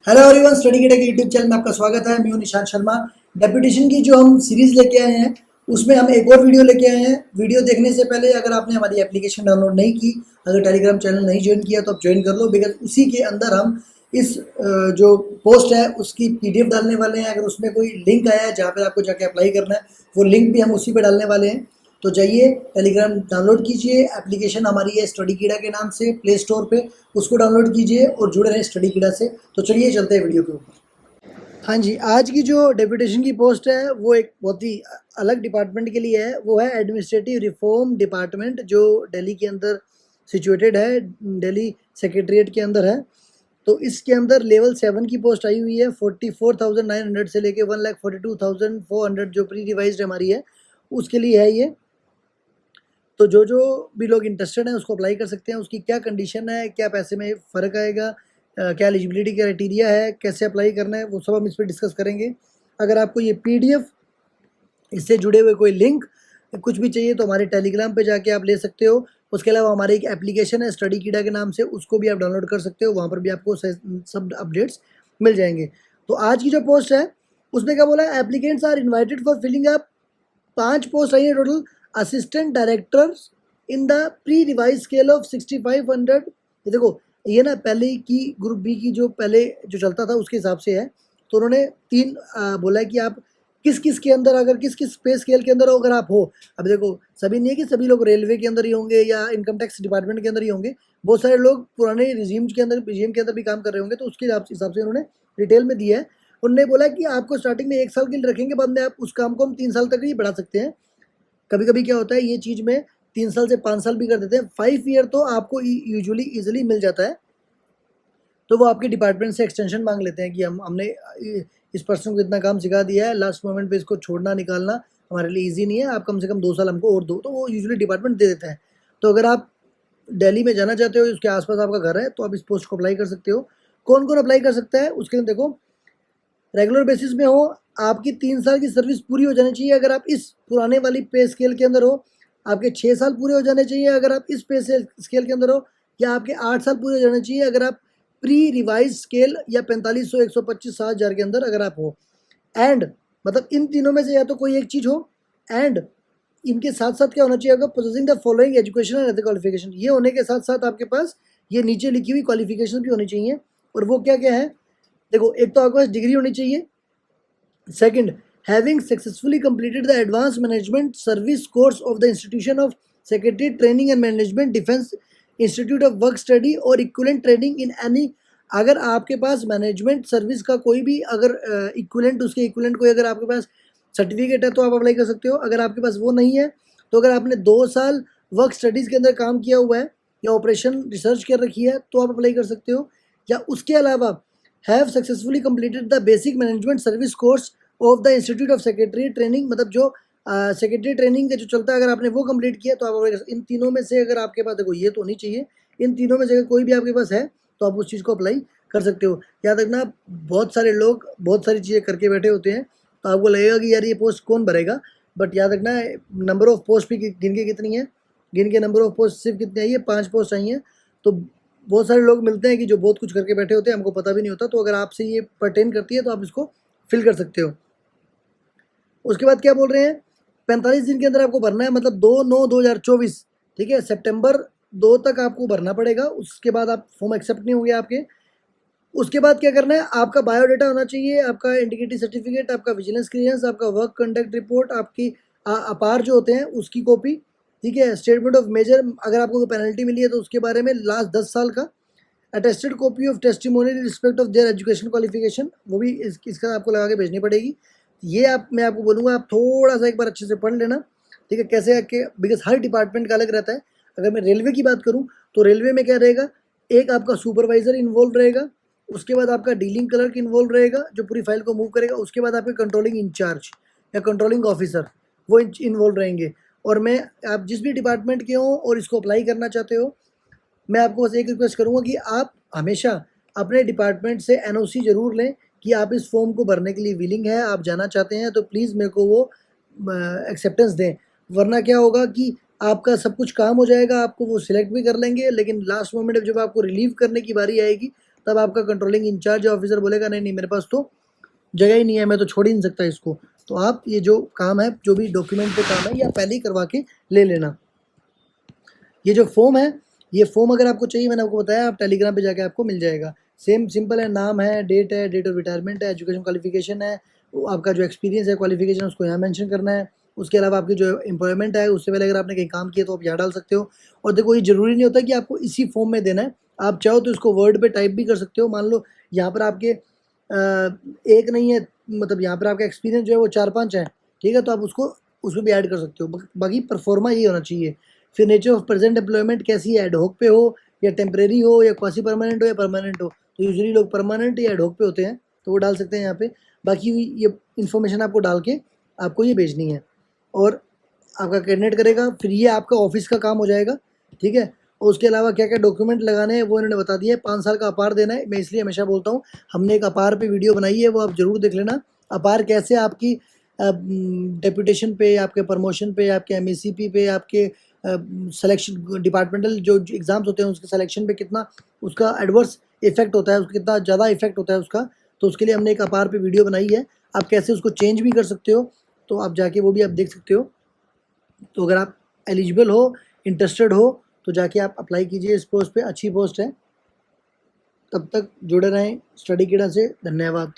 Hello everyone, study kit के YouTube channel में आपका स्वागत है। मैं हूं निशांत शर्मा। डेपुटेशन की जो हम सीरीज लेके आए हैं उसमें हम एक और वीडियो लेके आए हैं। वीडियो देखने से पहले अगर आपने हमारी एप्लीकेशन डाउनलोड नहीं की, अगर टेलीग्राम चैनल नहीं ज्वाइन किया तो आप ज्वाइन कर लो, बिकॉज उसी के अंदर हम इस जो पोस्ट है उसकी पीडीएफ डालने वाले हैं। अगर उसमें कोई लिंक आया है जहाँ पर आपको जाके अप्लाई करना है, वो लिंक भी हम उसी पर डालने वाले हैं। तो जाइए टेलीग्राम डाउनलोड कीजिए। एप्लीकेशन हमारी है स्टडी कीड़ा के नाम से, प्ले स्टोर पे उसको डाउनलोड कीजिए और जुड़े रहें स्टडी कीड़ा से। तो चलिए चलते हैं वीडियो के ऊपर। हाँ जी, आज की जो डेपुटेशन की पोस्ट है वो एक बहुत ही अलग डिपार्टमेंट के लिए है। वो है एडमिनिस्ट्रेटिव रिफॉर्म डिपार्टमेंट, जो दिल्ली के अंदर सिचुएटेड है, दिल्ली सेक्रेटरीट के अंदर है। तो इसके अंदर लेवल 7 की पोस्ट आई हुई है। 44,900 से लेके 1,42,400 जो प्री रिवाइज्ड हमारी है उसके लिए है ये। तो जो भी लोग इंटरेस्टेड हैं उसको अप्लाई कर सकते हैं। उसकी क्या कंडीशन है, क्या पैसे में फ़र्क आएगा, क्या एलिजिबिलिटी क्राइटेरिया है, कैसे अप्लाई करना है, वो सब हम इस पर डिस्कस करेंगे। अगर आपको ये पीडीएफ, इससे जुड़े हुए कोई लिंक, कुछ भी चाहिए तो हमारे टेलीग्राम पे जाके आप ले सकते हो। उसके अलावा हमारी एक एप्लीकेशन है स्टडी कीड़ा के नाम से, उसको भी आप डाउनलोड कर सकते हो। वहाँ पर भी आपको सब अपडेट्स मिल जाएंगे। तो आज की जो पोस्ट है उसमें क्या बोला है, applicants are invited for filling up. 5 post आई है total. Assistant directors in the pre revised scale of 6500। ये देखो, ये ना पहले की ग्रुप बी की जो पहले जो चलता था उसके हिसाब से है। तो उन्होंने 3 बोला है कि आप किस किस के अंदर, अगर किस किस पे स्केल के अंदर अगर आप हो। अब देखो, सभी नहीं है कि सभी लोग रेलवे के अंदर ही होंगे या इनकम टैक्स डिपार्टमेंट के अंदर ही होंगे। बहुत सारे लोग पुराने रिजीम के अंदर भी काम कर रहे होंगे। तो उसके हिसाब से उन्होंने डिटेल में दिया है। उन्होंने बोला कि आपको स्टार्टिंग में 1 साल के लिए रखेंगे, बाद में आप उस काम को हम 3 साल तक ही बढ़ा सकते हैं। कभी कभी क्या होता है, ये चीज़ में 3 साल से 5 साल भी कर देते हैं। 5 ईयर तो आपको यूजुअली ईजिली मिल जाता है। तो वो आपके डिपार्टमेंट से एक्सटेंशन मांग लेते हैं कि हमने इस पर्सन को इतना काम सिखा दिया है, लास्ट मोमेंट पे इसको छोड़ना निकालना हमारे लिए इजी नहीं है, आप कम से कम 2 साल हमको और दो। तो वो यूजुअली डिपार्टमेंट दे देता है। तो अगर आप दिल्ली में जाना चाहते हो, उसके आसपास आपका घर है, तो आप इस पोस्ट को अप्लाई कर सकते हो। कौन कौन अप्लाई कर सकता है उसके लिए देखो, रेगुलर बेसिस में हो, आपकी 3 साल की सर्विस पूरी हो जानी चाहिए अगर आप इस पुराने वाली पे स्केल के अंदर हो। आपके 6 साल पूरे हो जाने चाहिए अगर आप इस पे स्केल के अंदर हो। या आपके 8 साल पूरे हो जाने चाहिए अगर आप प्री रिवाइज स्केल या 4500 125 7000 के अंदर अगर आप हो। एंड मतलब इन तीनों में से या तो कोई एक चीज़ हो। एंड इनके साथ साथ क्या होना चाहिए, अगर possessing the following education and other qualification, ये होने के साथ साथ आपके पास ये नीचे लिखी हुई क्वालिफिकेशन भी होनी चाहिए। और वो क्या क्या है देखो, एक तो आपके पास डिग्री होनी चाहिए। Second, having successfully completed the advance management service course of the institution of secretary training and management defence institute of work study और इक्विवेलेंट ट्रेनिंग इन एनी। अगर आपके पास मैनेजमेंट सर्विस का कोई भी अगर इक्विवेलेंट, उसके इक्विवेलेंट कोई अगर आपके पास सर्टिफिकेट है तो आप अप्लाई कर सकते हो। अगर आपके पास वो नहीं है तो अगर आपने 2 साल वर्क स्टडीज़ के अंदर काम किया हुआ है या ऑपरेशन रिसर्च कर रखी है तो आप अप्लाई कर सकते हो। या उसके अलावा have successfully completed the basic management service course of the institute of secretary training, मतलब जो सेक्रेटरी ट्रेनिंग का जो चलता है, अगर आपने वो कंप्लीट किया तो आप इन तीनों में से अगर आपके पास, देखो ये तो नहीं चाहिए, इन तीनों में से अगर कोई भी आपके पास है तो आप उस चीज़ को अप्लाई कर सकते हो। याद रखना, बहुत सारे लोग बहुत सारी चीज़ें करके बैठे होते हैं तो आपको लगेगा कि यार ये पोस्ट कौन भरेगा। बट याद रखना, नंबर ऑफ़ पोस्ट भी गिन के कितनी है, गिन के नंबर ऑफ़ पोस्ट सिर्फ कितनी आई है, 5 पोस्ट आई हैं। तो बहुत सारे लोग मिलते हैं कि जो बहुत कुछ करके बैठे होते हैं, हमको पता भी नहीं होता। तो अगर आपसे ये पर्टेन करती है तो आप इसको फिल कर सकते हो। उसके बाद क्या बोल रहे हैं, 45 दिन के अंदर आपको भरना है, मतलब 2/9/2024, ठीक है, सितंबर 2 तक आपको भरना पड़ेगा। उसके बाद आप फॉर्म एक्सेप्ट नहीं होंगे आपके। उसके बाद क्या करना है, आपका बायोडाटा होना चाहिए, आपका इंटीग्रिटी सर्टिफिकेट, आपका विजिलेंस क्लियरेंस, आपका वर्क कंडक्ट रिपोर्ट, आपकी अपार जो होते हैं उसकी कॉपी, ठीक है, स्टेटमेंट ऑफ मेजर, अगर आपको कोई पेनल्टी मिली है तो उसके बारे में लास्ट 10 साल का, attested copy of testimony in respect of their education qualification, वो भी इसका आपको लगा के भेजनी पड़ेगी। ये मैं आपको बोलूँगा, आप थोड़ा सा एक बार अच्छे से पढ़ लेना, ठीक है, कैसे आके, बिकॉज हर डिपार्टमेंट का अलग रहता है। अगर मैं रेलवे की बात करूँ तो रेलवे में क्या रहेगा, एक आपका सुपरवाइजर इन्वॉल्व रहेगा, उसके बाद आपका डीलिंग क्लर्क इन्वॉल्व रहेगा जो पूरी फाइल को मूव करेगा, उसके बाद आपके कंट्रोलिंग इंचार्ज या कंट्रोलिंग ऑफिसर वो इन्वॉल्व रहेंगे। और मैं, आप जिस भी डिपार्टमेंट के हों और इसको अप्लाई करना चाहते हो, मैं आपको बस एक रिक्वेस्ट करूँगा कि आप हमेशा अपने डिपार्टमेंट से एनओसी ज़रूर लें कि आप इस फॉर्म को भरने के लिए विलिंग है, आप जाना चाहते हैं, तो प्लीज़ मेरे को वो एक्सेप्टेंस दें। वरना क्या होगा कि आपका सब कुछ काम हो जाएगा, आपको वो सिलेक्ट भी कर लेंगे, लेकिन लास्ट मोमेंट जब आपको रिलीव करने की बारी आएगी तब आपका कंट्रोलिंग इंचार्ज या ऑफिसर बोलेगा नहीं नहीं मेरे पास तो जगह ही नहीं है, मैं तो छोड़ ही नहीं सकता इसको। तो आप ये जो काम है, जो भी डॉक्यूमेंट पे काम है, ये आप पहले ही करवा के ले लेना। ये जो फॉर्म है, ये फॉर्म अगर आपको चाहिए, मैंने आपको बताया, आप टेलीग्राम पे जाके आपको मिल जाएगा। सेम सिंपल है, नाम है, डेट ऑफ रिटायरमेंट है, एजुकेशन क्वालिफिकेशन है, आपका जो एक्सपीरियंस है, क्वालिफिकेशन, उसको यहाँ मेंशन करना है। उसके अलावा आपकी जो एम्प्लॉयमेंट है, उससे पहले अगर आपने कहीं काम किया तो आप यहाँ डाल सकते हो। और देखो, ये ज़रूरी नहीं होता कि आपको इसी फॉर्म में देना है, आप चाहो तो इसको वर्ड पे टाइप भी कर सकते हो। मान लो यहाँ पर आपके एक नहीं है, मतलब यहाँ पर आपका एक्सपीरियंस जो है वो 4-5 है, ठीक है, तो आप उसको उसमें भी ऐड कर सकते हो। बाकी परफॉर्मा ये होना चाहिए। फिर नेचर ऑफ प्रेजेंट एम्प्लॉयमेंट कैसी है, एडहॉक पे हो या टेम्परेरी हो या क्वासी परमानेंट हो या परमानेंट हो। तो यूजुअली लोग परमानेंट या एडहॉक पे होते हैं, तो वो डाल सकते हैं यहाँ पे। बाकी ये इन्फॉर्मेशन आपको डाल के आपको ये भेजनी है, और आपका कैंडिडेट करेगा। फिर ये आपका ऑफिस का काम हो जाएगा, ठीक है। और उसके अलावा क्या क्या डॉक्यूमेंट लगाने हैं वो इन्होंने बता दिया है। 5 साल का अपार देना है, मैं इसलिए हमेशा बोलता हूँ, हमने एक अपार पे वीडियो बनाई है, वो आप ज़रूर देख लेना। अपार कैसे आपकी डेपुटेशन पे, आपके प्रमोशन पे, आपके एमएससीपी पे, आपके सिलेक्शन डिपार्टमेंटल जो एग्ज़ाम्स होते हैं उसके सिलेक्शन पे कितना उसका एडवर्स इफेक्ट होता है, उसका कितना ज़्यादा इफेक्ट होता है उसका। तो उसके लिए हमने एक अपार पे वीडियो बनाई है, आप कैसे उसको चेंज भी कर सकते हो, तो आप जाके वो भी आप देख सकते हो। तो अगर आप एलिजिबल हो, इंटरेस्टेड हो, तो जाके आप अप्लाई कीजिए इस पोस्ट पे, अच्छी पोस्ट है। तब तक जुड़े रहें स्टडी किडा से। धन्यवाद।